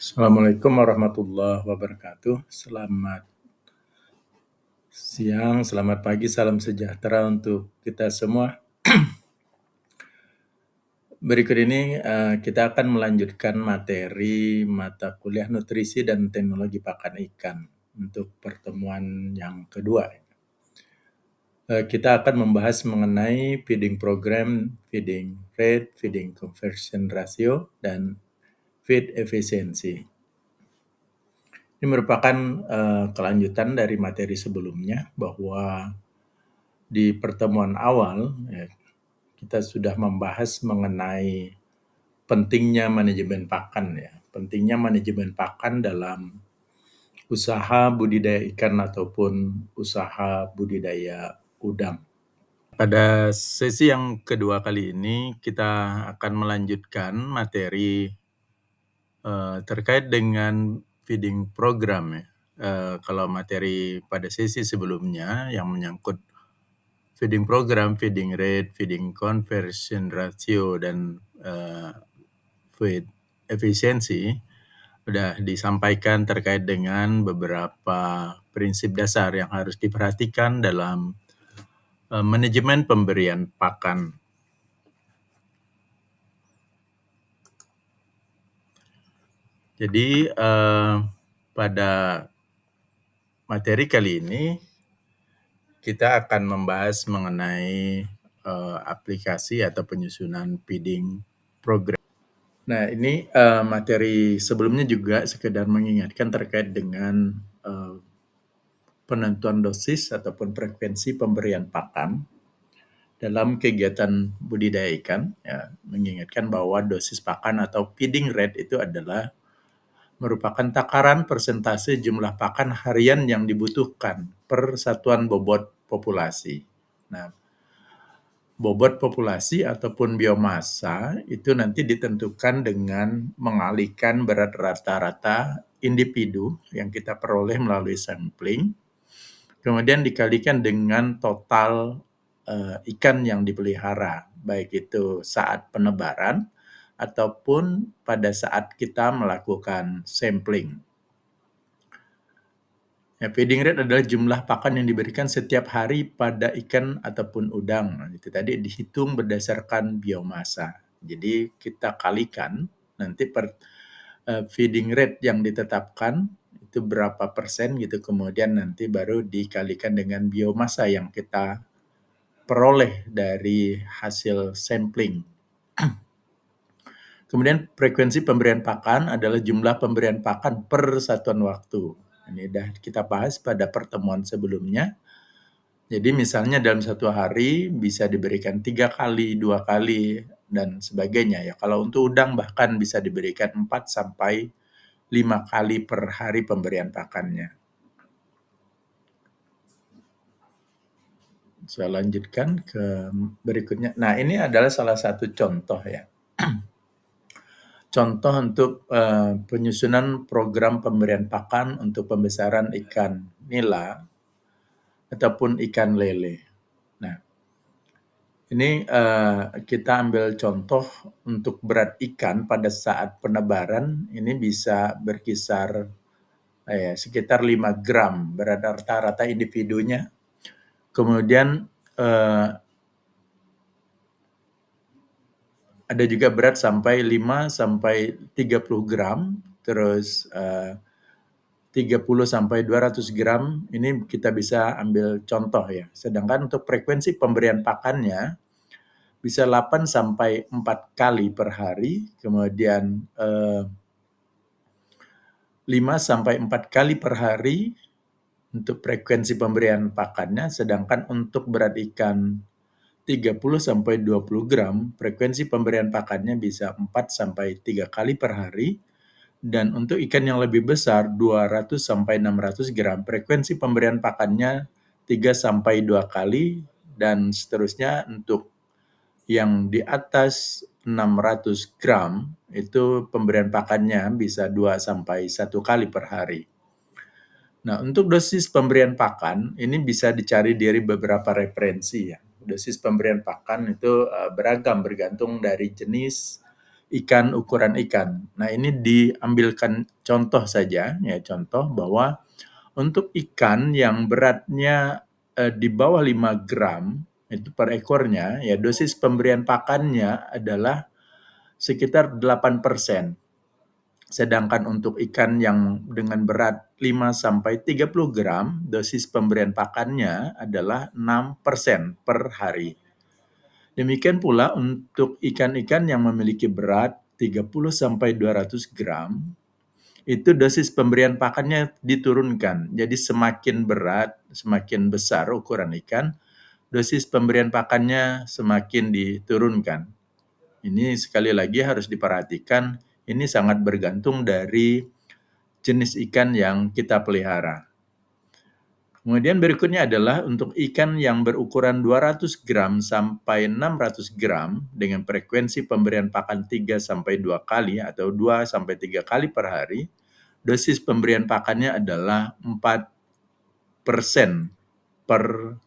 Assalamualaikum warahmatullahi wabarakatuh. Selamat siang, selamat pagi, salam sejahtera untuk kita semua. Berikut ini kita akan melanjutkan materi mata kuliah nutrisi dan teknologi pakan ikan untuk pertemuan yang kedua. Kita akan membahas mengenai feeding program, feeding rate, feeding conversion ratio, dan feed efficiency. Ini merupakan kelanjutan dari materi sebelumnya, bahwa di pertemuan awal kita sudah membahas mengenai pentingnya manajemen pakan ya. Pentingnya manajemen pakan dalam usaha budidaya ikan ataupun usaha budidaya udang. Pada sesi yang kedua kali ini kita akan melanjutkan materi terkait dengan feeding program ya. Kalau materi pada sesi sebelumnya yang menyangkut feeding program, feeding rate, feeding conversion ratio, dan feed efficiency sudah disampaikan terkait dengan beberapa prinsip dasar yang harus diperhatikan dalam manajemen pemberian pakan. Jadi pada materi kali ini kita akan membahas mengenai aplikasi atau penyusunan feeding program. Nah, ini materi sebelumnya juga sekedar mengingatkan terkait dengan penentuan dosis ataupun frekuensi pemberian pakan dalam kegiatan budidaya ikan. Ya, mengingatkan bahwa dosis pakan atau feeding rate itu adalah merupakan takaran persentase jumlah pakan harian yang dibutuhkan per satuan bobot populasi. Nah, bobot populasi ataupun biomasa itu nanti ditentukan dengan mengalihkan berat rata-rata individu yang kita peroleh melalui sampling, kemudian dikalikan dengan total ikan yang dipelihara, baik itu saat penebaran ataupun pada saat kita melakukan sampling. Ya, feeding rate adalah jumlah pakan yang diberikan setiap hari pada ikan ataupun udang. Nah, itu tadi dihitung berdasarkan biomasa. Jadi kita kalikan nanti per feeding rate yang ditetapkan itu berapa persen gitu, kemudian nanti baru dikalikan dengan biomasa yang kita peroleh dari hasil sampling. Kemudian frekuensi pemberian pakan adalah jumlah pemberian pakan per satuan waktu. Ini sudah kita bahas pada pertemuan sebelumnya. Jadi misalnya dalam satu hari bisa diberikan 3 kali, 2 kali, dan sebagainya ya. Kalau untuk udang bahkan bisa diberikan 4 sampai 5 kali per hari pemberian pakannya. Saya lanjutkan ke berikutnya. Nah, ini adalah salah satu contoh ya. Contoh untuk penyusunan program pemberian pakan untuk pembesaran ikan nila ataupun ikan lele. Nah, ini kita ambil contoh untuk berat ikan pada saat penebaran, ini bisa berkisar sekitar 5 gram berat rata-rata individunya. Kemudian ada juga berat sampai 5 sampai 30 gram, terus 30 sampai 200 gram, ini kita bisa ambil contoh ya. Sedangkan untuk frekuensi pemberian pakannya bisa 8 sampai 4 kali per hari, kemudian 5 sampai 4 kali per hari untuk frekuensi pemberian pakannya, sedangkan untuk berat ikan 30 sampai 20 gram, frekuensi pemberian pakannya bisa 4 sampai 3 kali per hari. Dan untuk ikan yang lebih besar 200 sampai 600 gram, frekuensi pemberian pakannya 3 sampai 2 kali, dan seterusnya untuk yang di atas 600 gram itu pemberian pakannya bisa 2 sampai 1 kali per hari. Nah, untuk dosis pemberian pakan ini bisa dicari dari beberapa referensi ya. Dosis pemberian pakan itu beragam bergantung dari jenis ikan, ukuran ikan. Nah, ini diambilkan contoh saja, ya contoh bahwa untuk ikan yang beratnya di bawah 5 gram itu per ekornya, ya dosis pemberian pakannya adalah sekitar 8%. Sedangkan untuk ikan yang dengan berat 5 sampai 30 gram, dosis pemberian pakannya adalah 6% per hari. Demikian pula untuk ikan-ikan yang memiliki berat 30 sampai 200 gram, itu dosis pemberian pakannya diturunkan. Jadi semakin berat, semakin besar ukuran ikan, dosis pemberian pakannya semakin diturunkan. Ini sekali lagi harus diperhatikan, ini sangat bergantung dari jenis ikan yang kita pelihara. Kemudian berikutnya adalah untuk ikan yang berukuran 200 gram sampai 600 gram dengan frekuensi pemberian pakan 3 sampai 2 kali atau 2 sampai 3 kali per hari, dosis pemberian pakannya adalah 4% per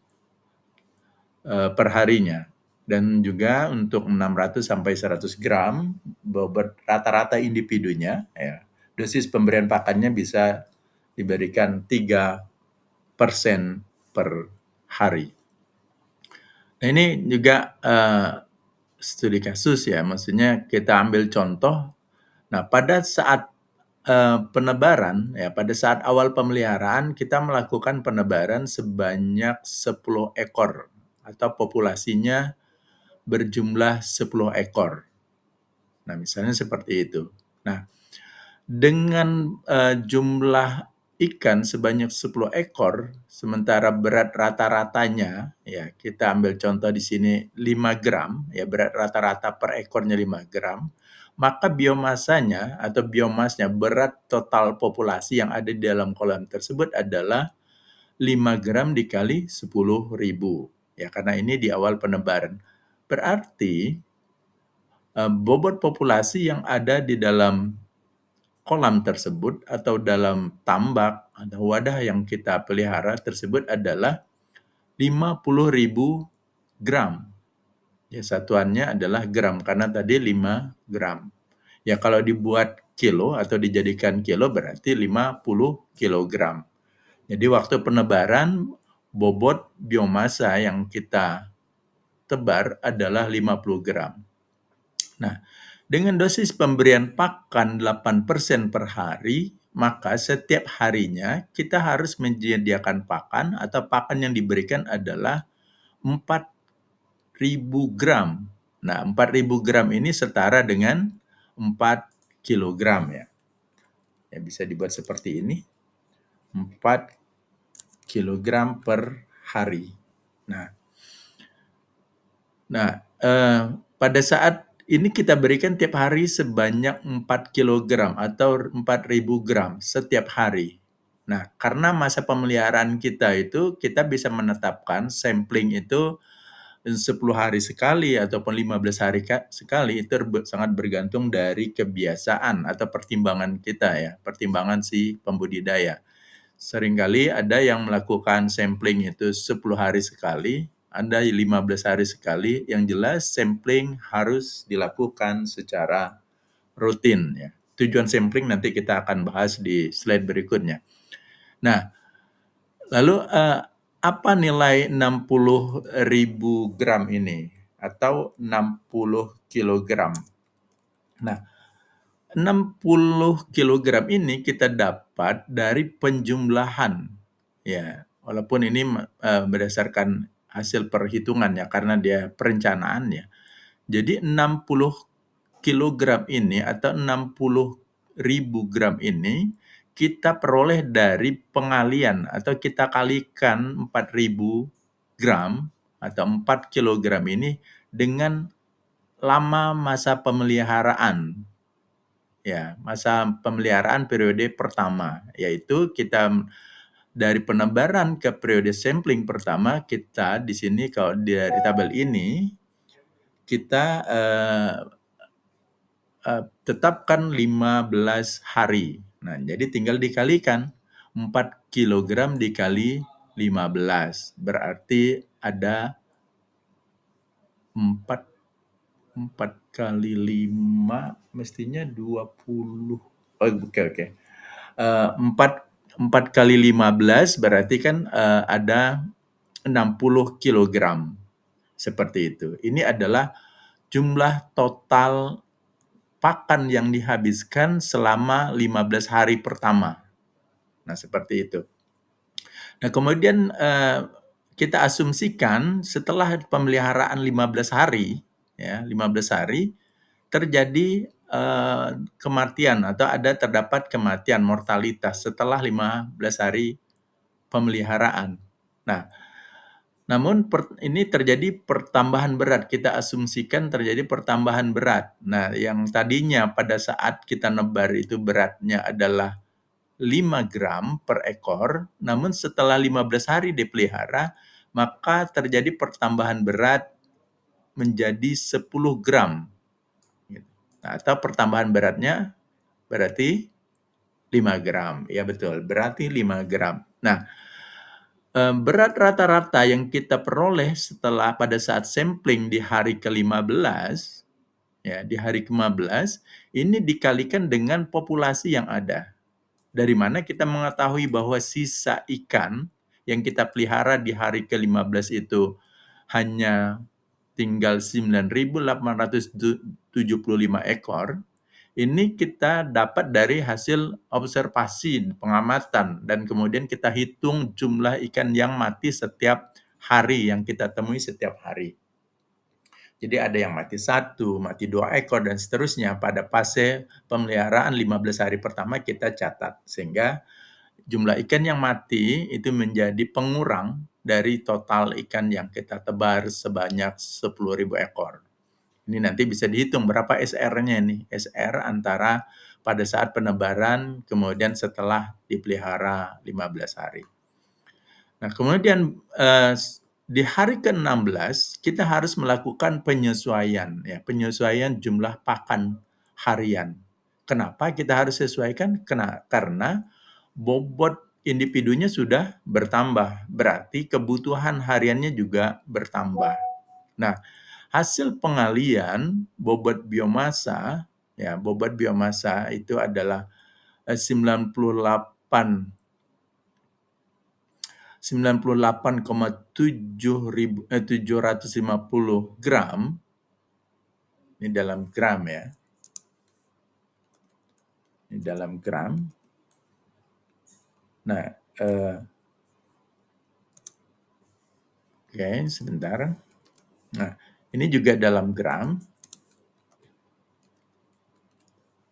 harinya. Dan juga untuk 600 sampai 100 gram bobot rata-rata individunya, ya, dosis pemberian pakannya bisa diberikan 3% per hari. Nah, ini juga studi kasus ya, maksudnya kita ambil contoh. Nah, pada saat penebaran, ya pada saat awal pemeliharaan kita melakukan penebaran sebanyak 10 ekor atau populasinya berjumlah 10 ekor. Nah, misalnya seperti itu. Nah, dengan jumlah ikan sebanyak 10 ekor, sementara berat rata-ratanya, ya kita ambil contoh di sini 5 gram, ya berat rata-rata per ekornya 5 gram, maka biomasanya atau biomasnya berat total populasi yang ada di dalam kolam tersebut adalah 5 gram dikali 10.000. Ya, karena ini di awal penebaran. Berarti bobot populasi yang ada di dalam kolam tersebut atau dalam tambak atau wadah yang kita pelihara tersebut adalah 50.000 gram. Ya, satuannya adalah gram karena tadi 5 gram. Ya, kalau dibuat kilo atau dijadikan kilo berarti 50 kilogram. Jadi waktu penebaran bobot biomasa yang kita tebar adalah 50 gram. Nah, dengan dosis pemberian pakan 8% per hari, maka setiap harinya kita harus menyediakan pakan atau pakan yang diberikan adalah 4.000 gram. Nah, 4.000 gram ini setara dengan 4 kilogram ya. Ya, bisa dibuat seperti ini. 4 kilogram per hari. Nah, pada saat ini kita berikan tiap hari sebanyak 4 kilogram atau 4.000 gram setiap hari. Nah, karena masa pemeliharaan kita itu, kita bisa menetapkan sampling itu 10 hari sekali ataupun 15 hari sekali, itu sangat bergantung dari kebiasaan atau pertimbangan kita ya, pertimbangan si pembudidaya. Seringkali ada yang melakukan sampling itu 10 hari sekali, ada 15 hari sekali, yang jelas sampling harus dilakukan secara rutin ya. Tujuan sampling nanti kita akan bahas di slide berikutnya. Nah, lalu apa nilai 60.000 gram ini atau 60 kilogram? Nah, 60 kilogram ini kita dapat dari penjumlahan. Ya, walaupun ini berdasarkan hasil perhitungan ya, karena dia perencanaan ya. Jadi 60 kilogram ini atau 60.000 gram ini kita peroleh dari pengalian atau kita kalikan 4.000 gram atau 4 kilogram ini dengan lama masa pemeliharaan. Ya, masa pemeliharaan periode pertama, yaitu kita dari penebaran ke periode sampling pertama, kita di sini kalau dari tabel ini, kita tetapkan 15 hari. Nah, jadi tinggal dikalikan 4 kilogram dikali 15, berarti ada 4 4 kali 5 mestinya 20. Oh, oke. 4 kali 15 berarti kan ada 60 kilogram. Seperti itu. Ini adalah jumlah total pakan yang dihabiskan selama 15 hari pertama. Nah, seperti itu. Nah, kemudian kita asumsikan setelah pemeliharaan 15 hari, ya, 15 hari terjadi kematian atau terdapat kematian mortalitas setelah 15 hari pemeliharaan. Nah, namun ini terjadi pertambahan berat. Kita asumsikan terjadi pertambahan berat. Nah, yang tadinya pada saat kita nebar itu beratnya adalah 5 gram per ekor, namun setelah 15 hari dipelihara, maka terjadi pertambahan berat menjadi 10 gram. Nah, atau pertambahan beratnya berarti 5 gram. Ya betul, berarti 5 gram. Nah, berat rata-rata yang kita peroleh setelah pada saat sampling di hari ke-15, ya, di hari ke-15, ini dikalikan dengan populasi yang ada. Dari mana kita mengetahui bahwa sisa ikan yang kita pelihara di hari ke-15 itu hanya tinggal 9.875 ekor, ini kita dapat dari hasil observasi, pengamatan, dan kemudian kita hitung jumlah ikan yang mati setiap hari, yang kita temui setiap hari. Jadi ada yang mati 1, mati 2 ekor, dan seterusnya. Pada fase pemeliharaan 15 hari pertama kita catat, sehingga jumlah ikan yang mati itu menjadi pengurang dari total ikan yang kita tebar sebanyak 10.000 ekor. Ini nanti bisa dihitung berapa SR-nya nih, SR antara pada saat penebaran kemudian setelah dipelihara 15 hari. Nah, kemudian di hari ke-16 kita harus melakukan penyesuaian, ya, penyesuaian jumlah pakan harian. Kenapa kita harus sesuaikan? Karena bobot individunya sudah bertambah, berarti kebutuhan hariannya juga bertambah. Nah, hasil pengalian bobot biomasa, ya, bobot biomasa itu adalah 98,750 gram. Ini dalam gram, ya. Ini dalam gram. Nah, oke, sebentar. Nah, ini juga dalam gram.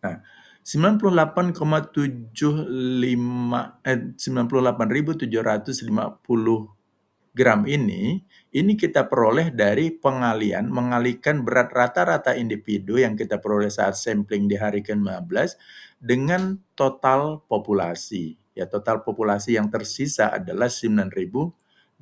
Nah, 98.750 gram ini kita peroleh dari mengalihkan berat rata-rata individu yang kita peroleh saat sampling di hari ke-15 dengan total populasi. Ya, total populasi yang tersisa adalah 9.875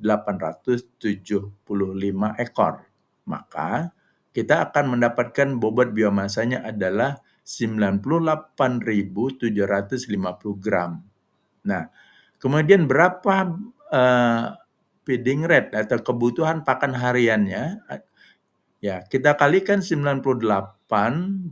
ekor. Maka kita akan mendapatkan bobot biomasanya adalah 98.750 gram. Nah, kemudian berapa feeding rate atau kebutuhan pakan hariannya? Ya, kita kalikan 98.750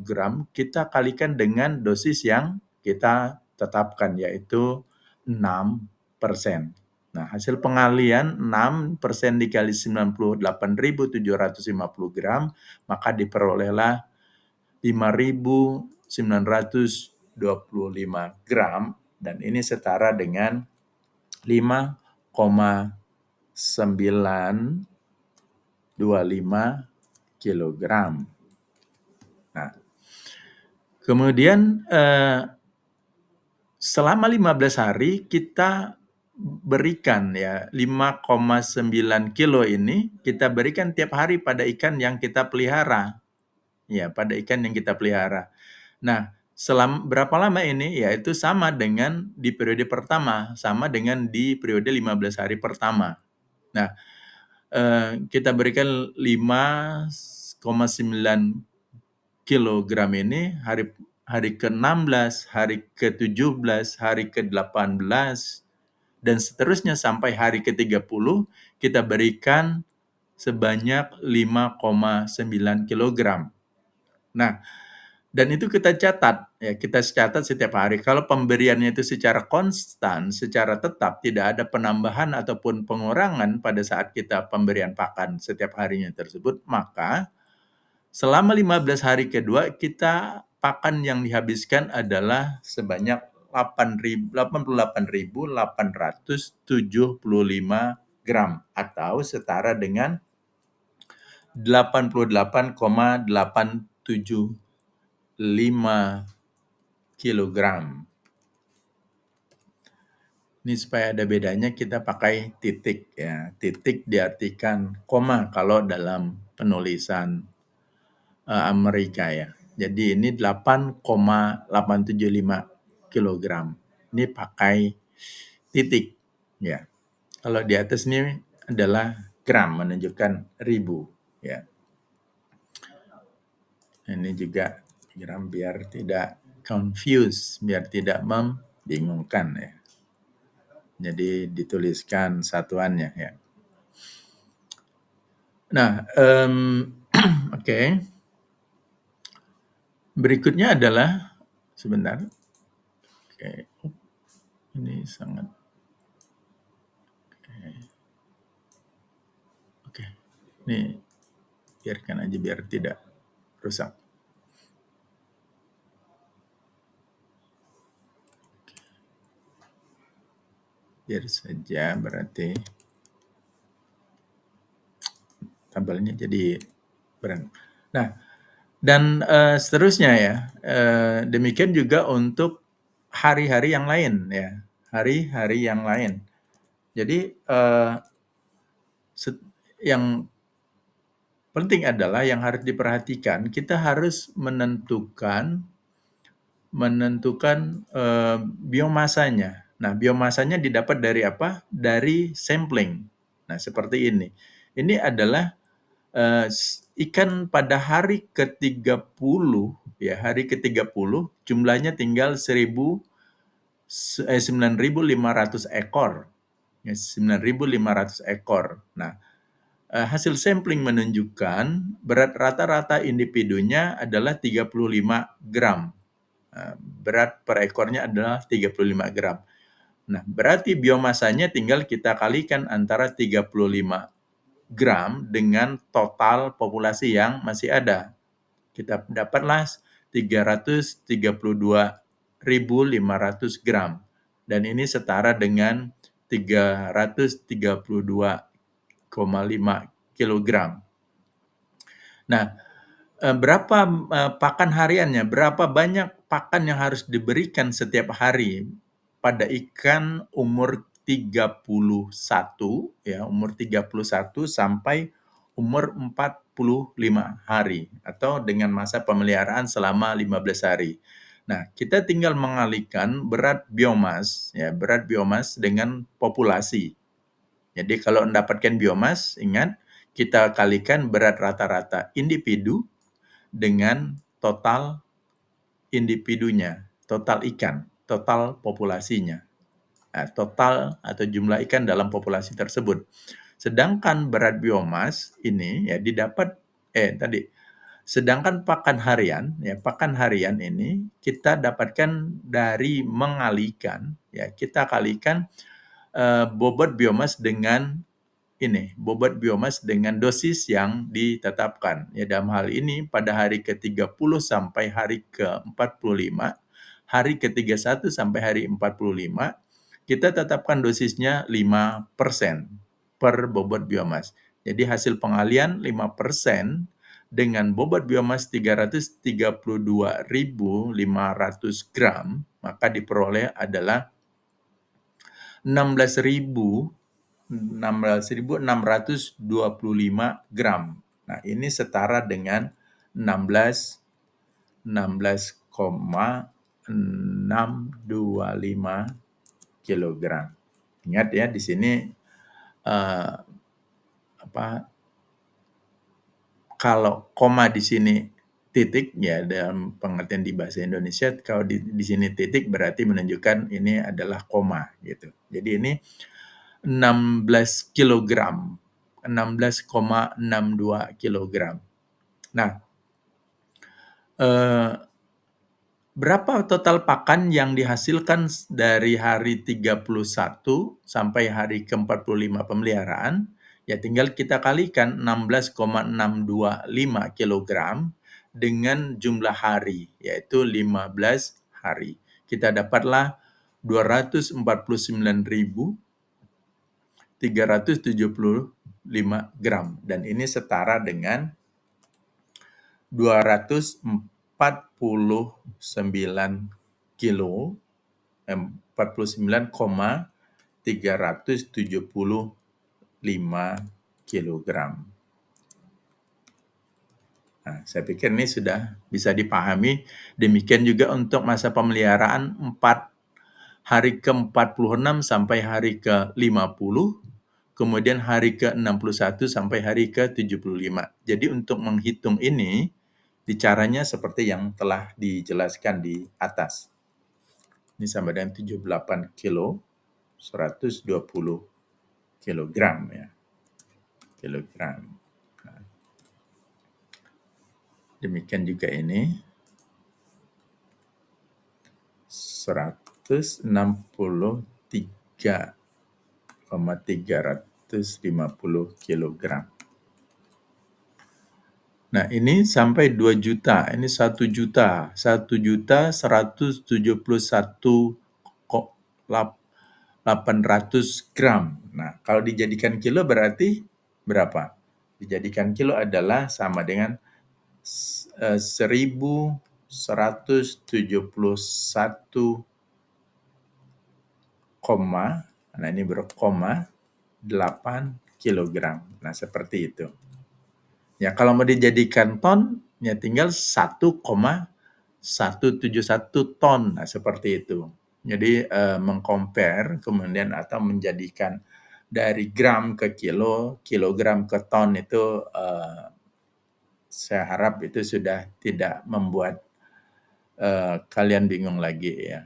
gram, kita kalikan dengan dosis yang kita tetapkan, yaitu 6%. Nah, hasil pengalian 6% dikali 98.750 gram, maka diperolehlah 5.925 gram, dan ini setara dengan 5,925 kilogram. Nah, kemudian selama 15 hari kita berikan, ya, 5,9 kilo ini kita berikan tiap hari pada ikan yang kita pelihara. Ya, pada ikan yang kita pelihara. Nah, berapa lama ini? Yaitu sama dengan di periode pertama, sama dengan di periode 15 hari pertama. Nah, kita berikan 5,9 kilogram ini hari ke-16, hari ke-17, hari ke-18, dan seterusnya sampai hari ke-30 kita berikan sebanyak 5,9 kilogram. Nah, dan itu kita catat, ya kita catat setiap hari. Kalau pemberiannya itu secara konstan, secara tetap, tidak ada penambahan ataupun pengurangan pada saat kita pemberian pakan setiap harinya tersebut, maka selama 15 hari kedua, kita pakan yang dihabiskan adalah sebanyak 88.875 gram atau setara dengan 88,875 kilogram. Ini supaya ada bedanya kita pakai titik ya. Titik diartikan koma kalau dalam penulisan Amerika ya. Jadi ini 8,875 kilogram. Ini pakai titik ya. Kalau di atas ini adalah gram menunjukkan ribu ya. Ini juga gram biar tidak confuse, biar tidak membingungkan ya. Jadi dituliskan satuannya ya. Nah, oke. Berikutnya adalah sebentar. Oke. Ini sangat oke. Ini biarkan aja biar tidak rusak. Biar saja berarti tabelnya jadi berat. Nah, dan seterusnya ya. Demikian juga untuk hari-hari yang lain ya. Hari-hari yang lain. Jadi yang penting adalah yang harus diperhatikan, kita harus menentukan biomasanya. Nah, biomasanya didapat dari apa? Dari sampling. Nah, seperti ini. Ini adalah ikan pada hari ke-30 ya, hari ke-30 jumlahnya tinggal 9.500 ekor. Ya, 9.500 ekor. Nah, hasil sampling menunjukkan berat rata-rata individunya adalah 35 gram. Berat per ekornya adalah 35 gram. Nah, berarti biomasanya tinggal kita kalikan antara 35 gram dengan total populasi yang masih ada. Kita dapatlah 332.500 gram. Dan ini setara dengan 332,5 kilogram. Nah, berapa pakan hariannya? Berapa banyak pakan yang harus diberikan setiap hari pada ikan umur 31 ya, umur 31 sampai umur 45 hari atau dengan masa pemeliharaan selama 15 hari. Nah, kita tinggal mengalihkan berat biomas ya, berat biomas dengan populasi. Jadi kalau mendapatkan biomas, ingat kita kalikan berat rata-rata individu dengan total individunya, total ikan, total populasinya. Nah, total atau jumlah ikan dalam populasi tersebut. Sedangkan berat biomas ini ya didapat sedangkan pakan harian ya, pakan harian ini kita dapatkan dari mengalihkan ya, kita kalikan bobot biomas dengan bobot biomas dengan dosis yang ditetapkan. Ya, dalam hal ini pada hari ke-30 sampai hari ke-45, hari ke-31 sampai hari 45, kita tetapkan dosisnya 5% per bobot biomas. Jadi hasil pengalian 5% dengan bobot biomas 332.500 gram, maka diperoleh adalah 16.625 gram. Nah, ini setara dengan 16,625 kilogram. Ingat ya, di sini kalau koma di sini titik ya, dalam pengertian di bahasa Indonesia, kalau di sini titik berarti menunjukkan ini adalah koma gitu. Jadi ini 16 kilogram 16,62 kilogram. Nah, eh, berapa total pakan yang dihasilkan dari hari 31 sampai hari ke-45 pemeliharaan? Ya tinggal kita kalikan 16,625 kilogram dengan jumlah hari, yaitu 15 hari. Kita dapatlah 294.375 gram. Dan ini setara dengan 249 kilo, 49,375 kilogram. Nah, saya pikir ini sudah bisa dipahami. Demikian juga untuk masa pemeliharaan hari ke-46 sampai hari ke-50, kemudian hari ke-61 sampai hari ke-75. Jadi untuk menghitung ini, caranya seperti yang telah dijelaskan di atas. Ini sama dengan 78 kilo, 120 kilogram ya. Kilogram. Nah, demikian juga ini 163,350 kilogram. Nah, ini sampai 2 juta. Ini 1 juta. 1.171.800 gram. Nah, kalau dijadikan kilo berarti berapa? Dijadikan kilo adalah sama dengan 1.171, nah ini berkoma 8 kilogram. Nah, seperti itu. Ya, kalau mau dijadikan ton, ya tinggal 1,171 ton. Nah, seperti itu. Jadi mengcompare kemudian atau menjadikan dari gram ke kilo, kilogram ke ton itu saya harap itu sudah tidak membuat kalian bingung lagi ya.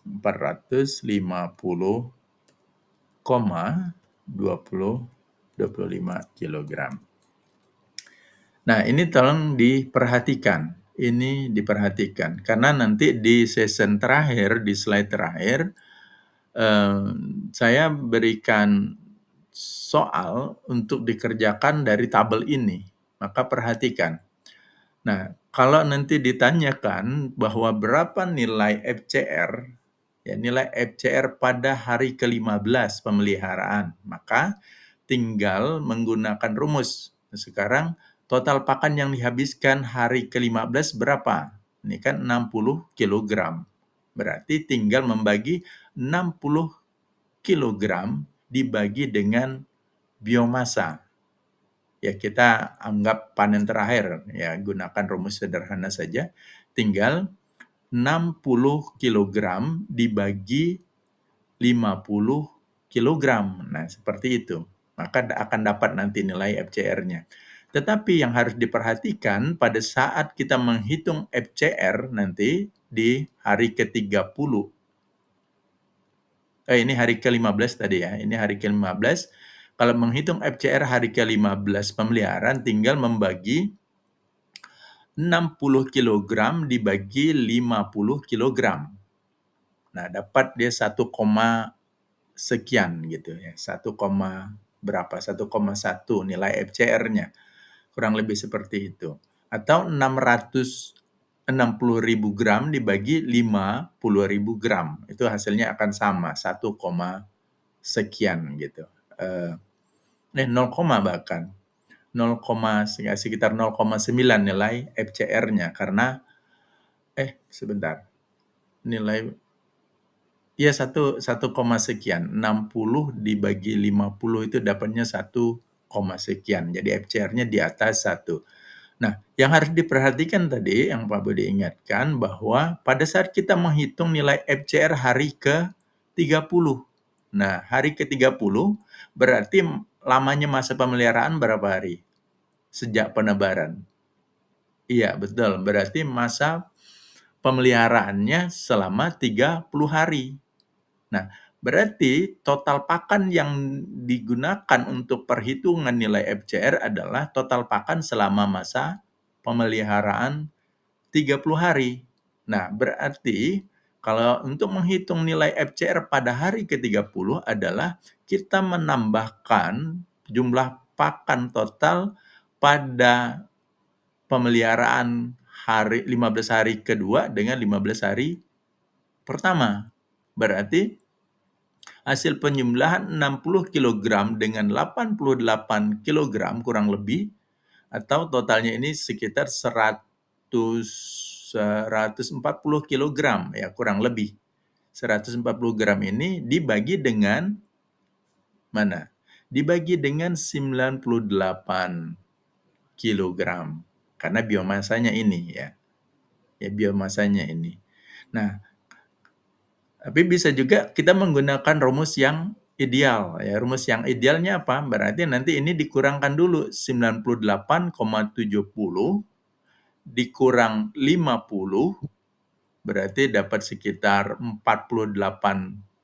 450,25 kilogram. Nah, ini tolong diperhatikan. Ini diperhatikan. Karena nanti di session terakhir, di slide terakhir, saya berikan soal untuk dikerjakan dari tabel ini. Maka perhatikan. Nah, kalau nanti ditanyakan bahwa berapa nilai FCR, ya nilai FCR pada hari ke-15 pemeliharaan, maka tinggal menggunakan rumus. Sekarang total pakan yang dihabiskan hari ke-15 berapa? Ini kan 60 kilogram. Berarti tinggal membagi 60 kilogram dibagi dengan biomasa. Ya kita anggap panen terakhir, ya gunakan rumus sederhana saja. Tinggal 60 kilogram dibagi 50 kilogram. Nah, seperti itu. Maka akan dapat nanti nilai FCR-nya. Tetapi yang harus diperhatikan pada saat kita menghitung FCR nanti di hari ke-30. Ini hari ke-15 tadi ya. Ini hari ke-15. Kalau menghitung FCR hari ke-15 pemeliharaan tinggal membagi 60 kilogram dibagi 50 kilogram. Nah, dapat dia 1, sekian gitu ya. 1, berapa? 1,1 nilai FCR-nya. Kurang lebih seperti itu. Atau 660.000 gram dibagi 50.000 gram. Itu hasilnya akan sama, 1, sekian gitu. 0, bahkan. 0, sekitar 0,9 nilai FCR-nya karena sebentar. Nilai ya 1, sekian. 60 dibagi 50 itu dapatnya 1, sekian. Jadi FCR-nya di atas 1. Nah, yang harus diperhatikan tadi yang Pak Budi ingatkan bahwa pada saat kita menghitung nilai FCR hari ke-30. Nah, hari ke-30 berarti lamanya masa pemeliharaan berapa hari? Sejak penebaran. Iya, betul. Berarti masa pemeliharaannya selama 30 hari. Nah, Berarti total pakan yang digunakan untuk perhitungan nilai FCR adalah total pakan selama masa pemeliharaan 30 hari. Nah, berarti kalau untuk menghitung nilai FCR pada hari ke-30 adalah kita menambahkan jumlah pakan total pada pemeliharaan 15 hari kedua dengan 15 hari pertama. Berarti hasil penjumlahan 60 kg dengan 88 kg kurang lebih, atau totalnya ini sekitar 140 kg ya, kurang lebih. 140 gram ini dibagi dengan mana? Dibagi dengan 98 kilogram. Karena biomasanya ini ya. Ya, biomasanya ini. Nah, tapi bisa juga kita menggunakan rumus yang ideal ya. Rumus yang idealnya apa? Berarti nanti ini dikurangkan dulu 98,70 dikurang 50 berarti dapat sekitar 48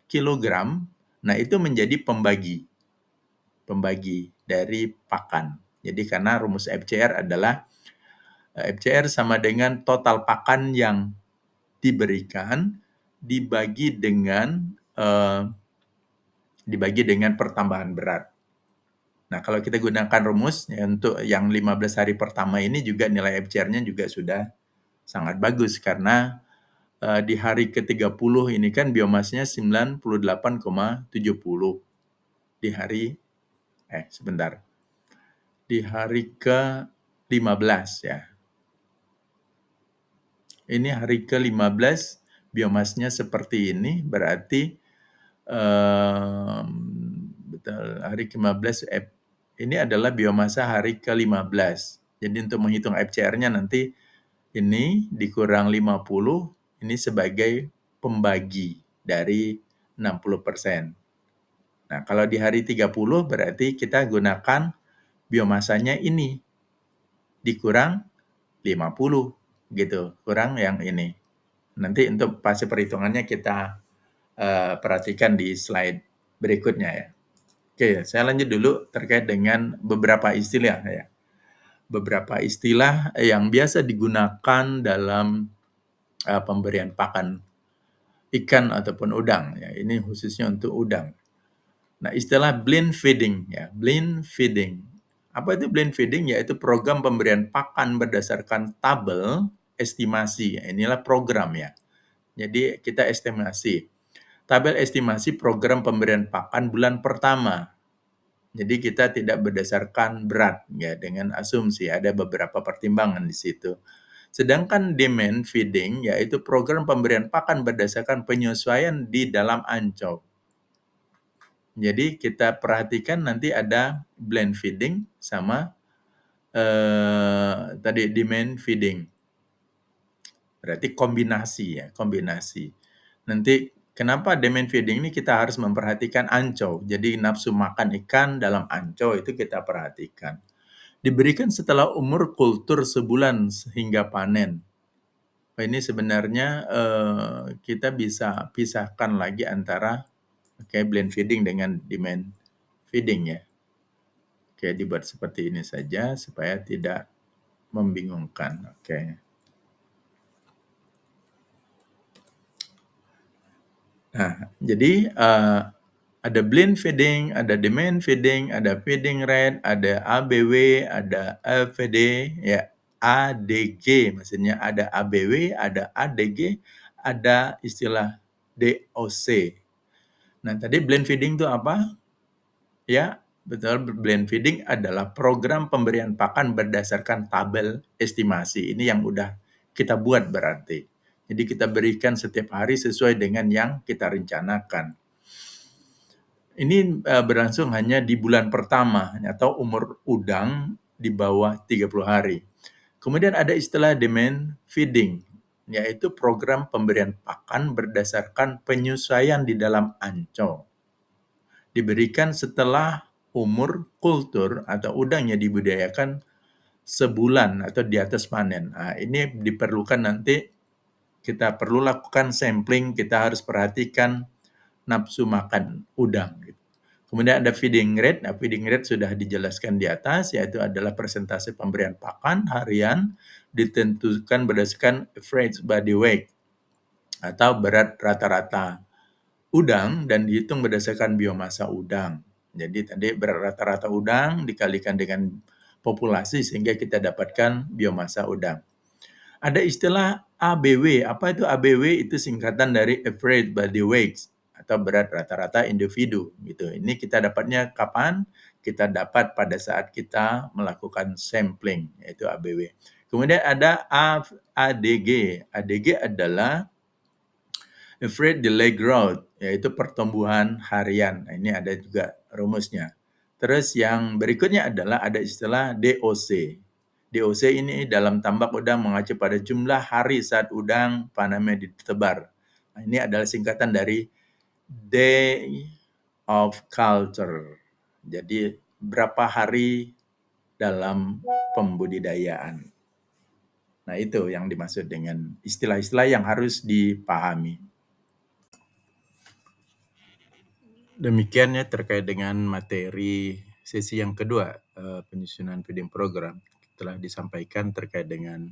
kilogram. Nah, itu menjadi pembagi dari pakan. Jadi karena rumus FCR adalah FCR sama dengan total pakan yang diberikan dibagi dengan pertambahan berat. Nah, kalau kita gunakan rumus ya, untuk yang 15 hari pertama ini juga nilai FCR-nya juga sudah sangat bagus karena di hari ke-30 ini kan biomasnya 98,70. Di hari Di hari ke-15 ya. Ini hari ke-15 biomasnya seperti ini, berarti betul, hari ke-15 ini adalah biomasa hari ke-15. Jadi untuk menghitung FCR-nya nanti ini dikurang 50, ini sebagai pembagi dari 60%. Nah, kalau di hari 30 berarti kita gunakan biomasanya ini dikurang 50 gitu, kurang yang ini. Nanti untuk fase perhitungannya kita perhatikan di slide berikutnya ya. Oke, saya lanjut dulu terkait dengan beberapa istilah ya. Beberapa istilah yang biasa digunakan dalam pemberian pakan ikan ataupun udang ya. Ini khususnya untuk udang. Nah, istilah blend feeding ya, blend feeding. Apa itu blend feeding? Yaitu program pemberian pakan berdasarkan tabel estimasi. Inilah program ya. Jadi kita estimasi. Tabel estimasi program pemberian pakan bulan pertama. Jadi kita tidak berdasarkan berat ya, dengan asumsi ada beberapa pertimbangan di situ. Sedangkan demand feeding yaitu program pemberian pakan berdasarkan penyesuaian di dalam ancol. Jadi kita perhatikan nanti ada blend feeding sama tadi demand feeding. Berarti kombinasi ya, kombinasi. Nanti kenapa demand feeding ini kita harus memperhatikan ancol. Jadi nafsu makan ikan dalam ancol itu kita perhatikan. Diberikan setelah umur kultur sebulan hingga panen. Ini sebenarnya kita bisa pisahkan lagi antara blend feeding dengan demand feeding ya. Oke, dibuat seperti ini saja supaya tidak membingungkan. Oke. Nah, jadi ada blend feeding, ada demand feeding, ada feeding rate, ada ABW, ada LVD, ya, ADG, maksudnya ada ABW, ada ADG, ada istilah DOC. Nah, tadi blend feeding itu apa? Ya, betul, blend feeding adalah program pemberian pakan berdasarkan tabel estimasi. Ini yang udah kita buat berarti. Jadi kita berikan setiap hari sesuai dengan yang kita rencanakan. Ini berlangsung hanya di bulan pertama atau umur udang di bawah 30 hari. Kemudian ada istilah demand feeding, yaitu program pemberian pakan berdasarkan penyesuaian di dalam ancol. Diberikan setelah umur kultur atau udangnya dibudidayakan sebulan atau di atas panen. Nah, ini diperlukan nanti kita perlu lakukan sampling, kita harus perhatikan nafsu makan udang. Gitu. Kemudian ada feeding rate. Nah, feeding rate sudah dijelaskan di atas, yaitu adalah persentase pemberian pakan harian ditentukan berdasarkan average body weight atau berat rata-rata udang dan dihitung berdasarkan biomasa udang. Jadi tadi berat rata-rata udang dikalikan dengan populasi sehingga kita dapatkan biomasa udang. Ada istilah ABW. Apa itu ABW? Itu singkatan dari average body weight atau berat rata-rata individu gitu. Ini kita dapatnya kapan? Kita dapat pada saat kita melakukan sampling, yaitu ABW. Kemudian ada ADG. ADG adalah average delay growth, yaitu pertumbuhan harian. Nah, ini ada juga rumusnya. Terus yang berikutnya adalah ada istilah DOC. DOC ini dalam tambak udang mengacu pada jumlah hari saat udang panamnya ditebar. Nah, ini adalah singkatan dari Day of Culture. Jadi berapa hari dalam pembudidayaan. Nah, itu yang dimaksud dengan istilah-istilah yang harus dipahami. Demikian ya terkait dengan materi sesi yang kedua, penyusunan feeding program. Telah disampaikan terkait dengan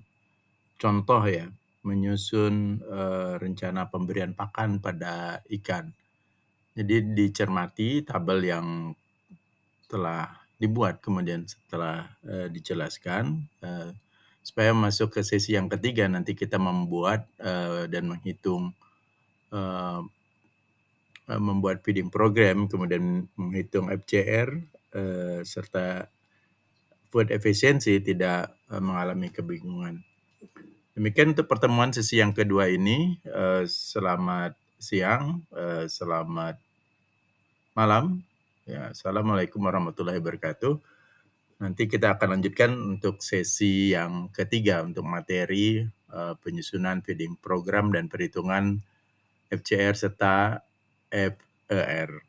contoh ya, menyusun rencana pemberian pakan pada ikan. Jadi dicermati tabel yang telah dibuat kemudian setelah dijelaskan, supaya masuk ke sesi yang ketiga nanti kita membuat dan menghitung membuat feeding program, kemudian menghitung FCR, serta food efficiency tidak mengalami kebingungan. Demikian untuk pertemuan sesi yang kedua ini. Selamat siang, selamat malam. Ya, Assalamualaikum warahmatullahi wabarakatuh. Nanti kita akan lanjutkan untuk sesi yang ketiga untuk materi penyusunan feeding program dan perhitungan FCR serta FER.